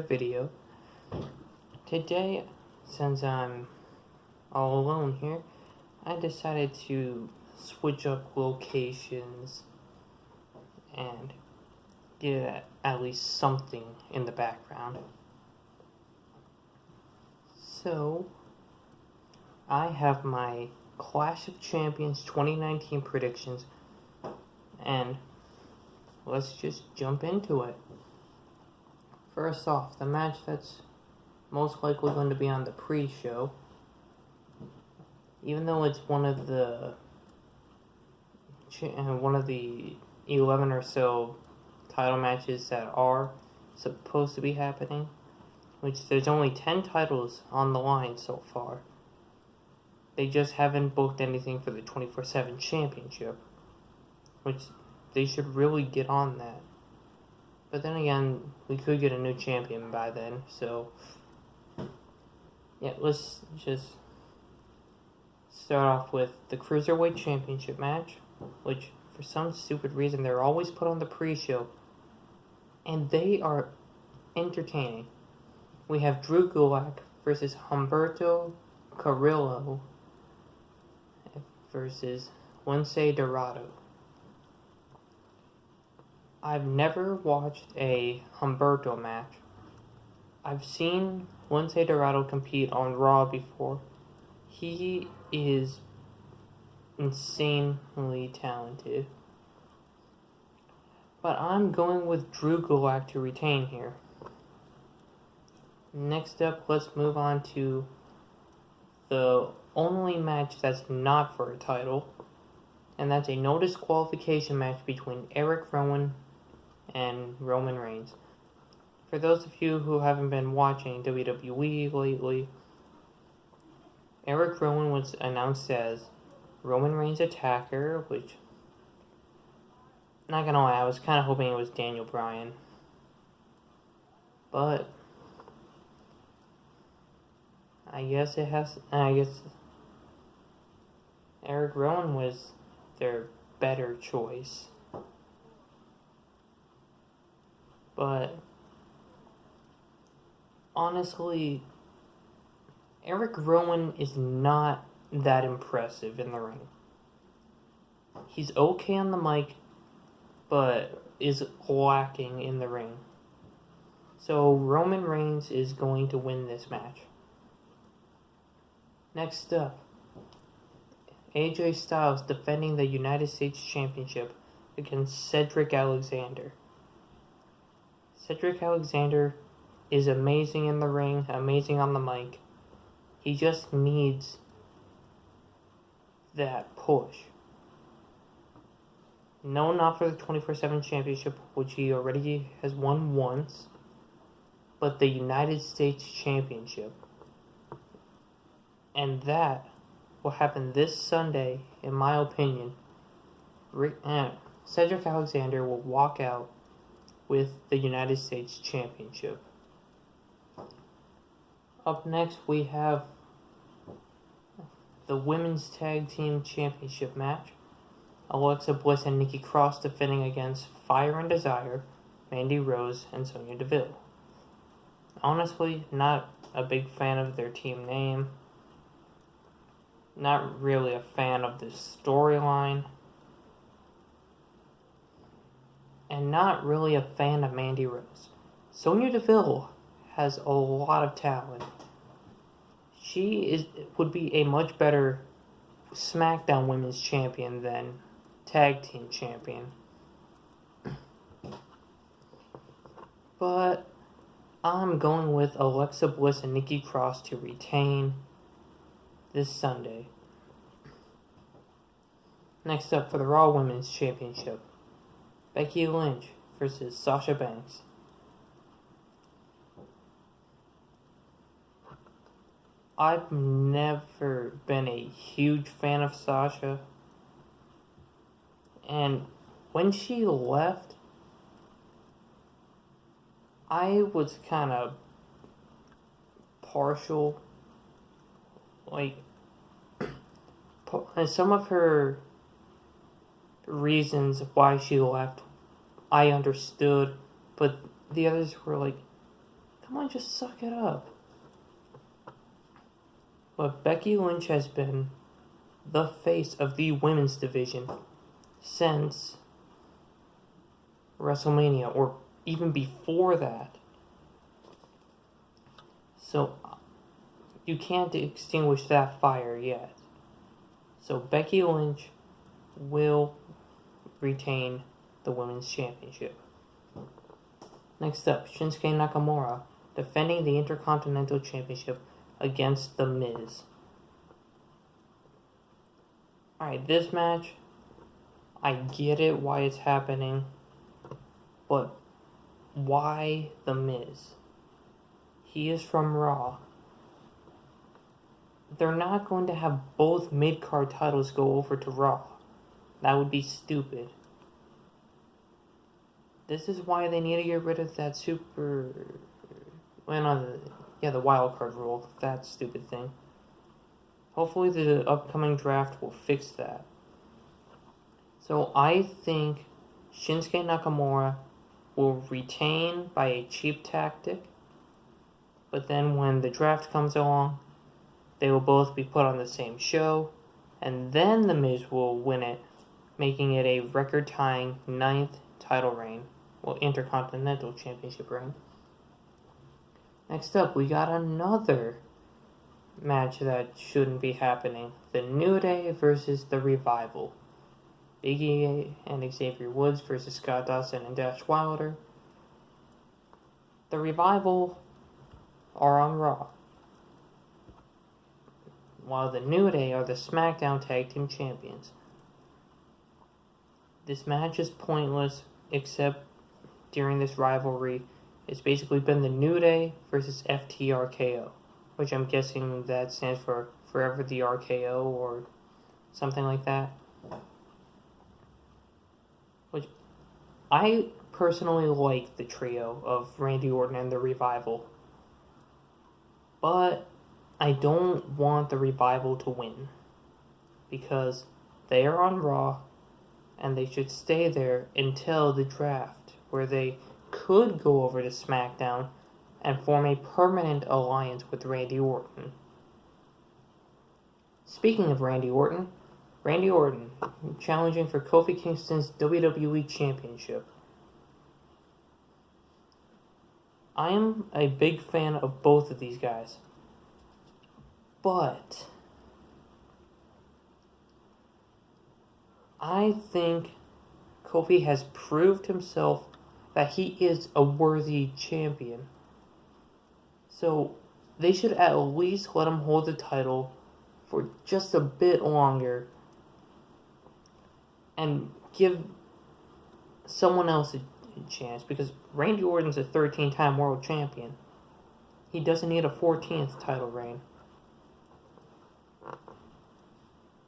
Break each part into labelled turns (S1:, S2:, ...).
S1: video. Today, since I'm all alone here, I decided to switch up locations and get at least something in the background. So, I have my Clash of Champions 2019 predictions, and let's just jump into it. First off, the match that's most likely going to be on the pre-show, even though it's one of the 11 or so title matches that are supposed to be happening, which there's only 10 titles on the line so far. They just haven't booked anything for the 24/7 championship, which they should really get on that. But then again, we could get a new champion by then, so yeah, let's just start off with the Cruiserweight Championship match, which for some stupid reason they're always put on the pre-show, and they are entertaining. We have Drew Gulak versus Humberto Carrillo versus Lince Dorado. I've never watched a Humberto match. I've seen Lince Dorado compete on Raw before. He is insanely talented. But I'm going with Drew Gulak to retain here. Next up, let's move on to the only match that's not for a title, and that's a no disqualification match between Eric Rowan and Roman Reigns. For those of you who haven't been watching WWE lately, Eric Rowan was announced as Roman Reigns' attacker, which, not gonna lie, I was kind of hoping it was Daniel Bryan. But I guess Eric Rowan was their better choice. But honestly, Eric Rowan is not that impressive in the ring. He's okay on the mic, but is lacking in the ring. So Roman Reigns is going to win this match. Next up, AJ Styles defending the United States Championship against Cedric Alexander. Cedric Alexander is amazing in the ring, amazing on the mic. He just needs that push. No, not for the 24/7 championship, which he already has won once, but the United States Championship. And that will happen this Sunday, in my opinion. Cedric Alexander will walk out with the United States Championship. Up next, we have the Women's Tag Team Championship match. Alexa Bliss and Nikki Cross defending against Fire and Desire, Mandy Rose, and Sonya Deville. Honestly, not a big fan of their team name. Not really a fan of this storyline. And not really a fan of Mandy Rose. Sonya Deville has a lot of talent. She would be a much better SmackDown Women's Champion than Tag Team Champion. But I'm going with Alexa Bliss and Nikki Cross to retain this Sunday. Next up for the Raw Women's Championship, Becky Lynch versus Sasha Banks. I've never been a huge fan of Sasha, and when she left, I was kind of partial. Like, some of her reasons why she left, I understood, but the others were like Come on, just suck it up. But Becky Lynch has been the face of the women's division since WrestleMania, or even before that. So you can't extinguish that fire yet. So Becky Lynch will retain the women's championship. Next up, Shinsuke Nakamura defending the Intercontinental Championship against The Miz. Alright, this match, I get it why it's happening, but why The Miz? He is from Raw. They're not going to have both mid-card titles go over to Raw. That would be stupid. This is why they need to get rid of that the wild card rule. That stupid thing. Hopefully the upcoming draft will fix that. So I think Shinsuke Nakamura will retain by a cheap tactic, but then when the draft comes along, they will both be put on the same show, and then The Miz will win it, making it a record-tying 9th title reign, Intercontinental Championship reign. Next up, we got another match that shouldn't be happening. The New Day versus The Revival. Big E and Xavier Woods versus Scott Dawson and Dash Wilder. The Revival are on Raw, while the New Day are the SmackDown Tag Team Champions. This match is pointless, except during this rivalry, it's basically been the New Day versus FTRKO, which I'm guessing that stands for Forever the RKO or something like that. Which I personally like the trio of Randy Orton and the Revival, but I don't want the Revival to win, because they are on Raw, and they should stay there until the draft, where they could go over to SmackDown and form a permanent alliance with Randy Orton. Speaking of Randy Orton challenging for Kofi Kingston's WWE Championship. I am a big fan of both of these guys, but I think Kofi has proved himself that he is a worthy champion. So they should at least let him hold the title for just a bit longer and give someone else a chance, because Randy Orton's a 13-time world champion. He doesn't need a 14th title reign.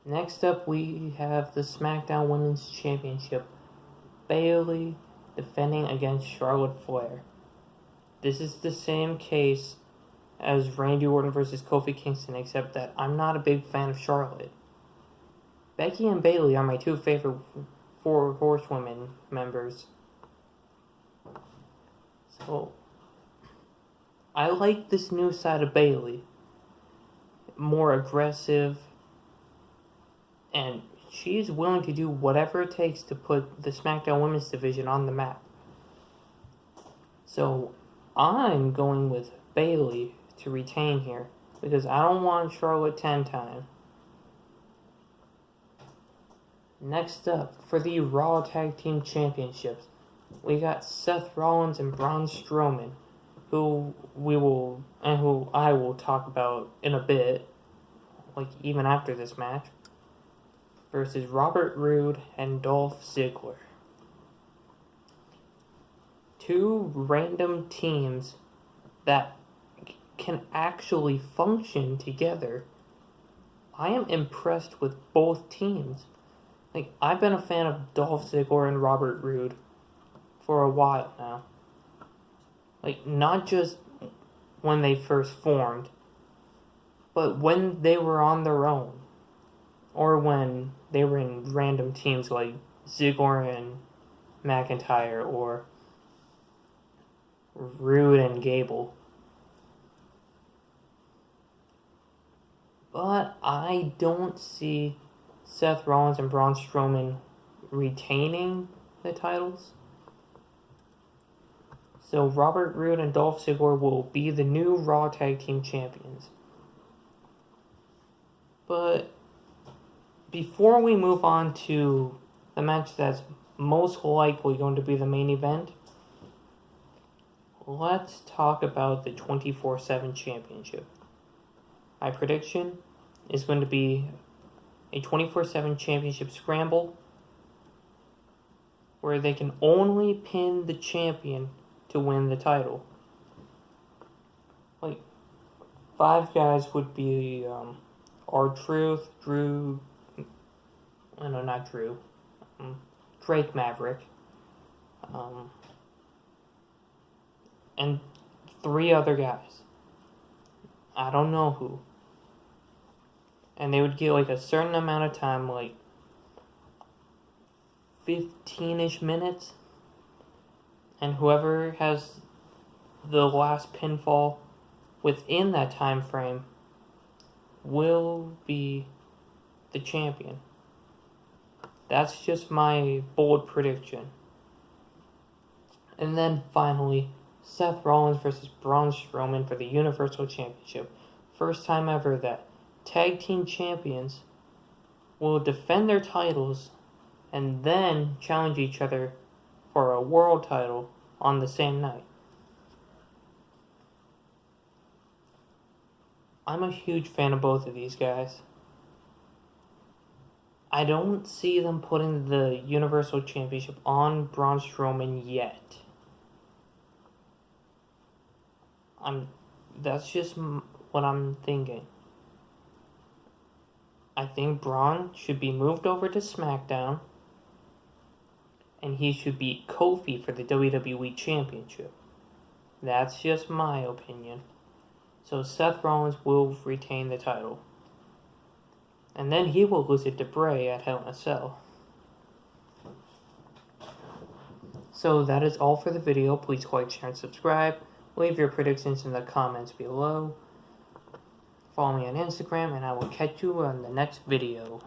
S1: Next up, we have the SmackDown Women's Championship. Bayley defending against Charlotte Flair. This is the same case as Randy Orton versus Kofi Kingston, except that I'm not a big fan of Charlotte. Becky and Bayley are my two favorite Four Horsewomen members. So, I like this new side of Bayley. More aggressive, and she is willing to do whatever it takes to put the SmackDown Women's division on the map. So, I'm going with Bayley to retain here, because I don't want Charlotte 10-time. Next up, for the Raw Tag Team Championships, we got Seth Rollins and Braun Strowman, who I will talk about in a bit, like even after this match, versus Robert Roode and Dolph Ziggler. Two random teams that can actually function together. I am impressed with both teams. Like, I've been a fan of Dolph Ziggler and Robert Roode for a while now. Like, not just when they first formed, but when they were on their own. Or when they were in random teams like Ziggler and McIntyre or Roode and Gable. But I don't see Seth Rollins and Braun Strowman retaining the titles. So Robert Roode and Dolph Ziggler will be the new Raw Tag Team Champions. But before we move on to the match that's most likely going to be the main event, let's talk about the 24/7 Championship. My prediction is going to be a 24/7 Championship scramble where they can only pin the champion to win the title. Like, 5 guys would be R-Truth, Drew, no, not Drew, Drake Maverick, and 3 other guys. I don't know who. And they would get like a certain amount of time, like 15-ish minutes. And whoever has the last pinfall within that time frame will be the champion. That's just my bold prediction. And then finally, Seth Rollins versus Braun Strowman for the Universal Championship. First time ever that tag team champions will defend their titles and then challenge each other for a world title on the same night. I'm a huge fan of both of these guys. I don't see them putting the Universal Championship on Braun Strowman yet. That's just what I'm thinking. I think Braun should be moved over to SmackDown, and he should beat Kofi for the WWE Championship. That's just my opinion. So Seth Rollins will retain the title. And then he will lose it to Bray at Hell in a Cell. So that is all for the video. Please like, share, and subscribe. Leave your predictions in the comments below. Follow me on Instagram, and I will catch you on the next video.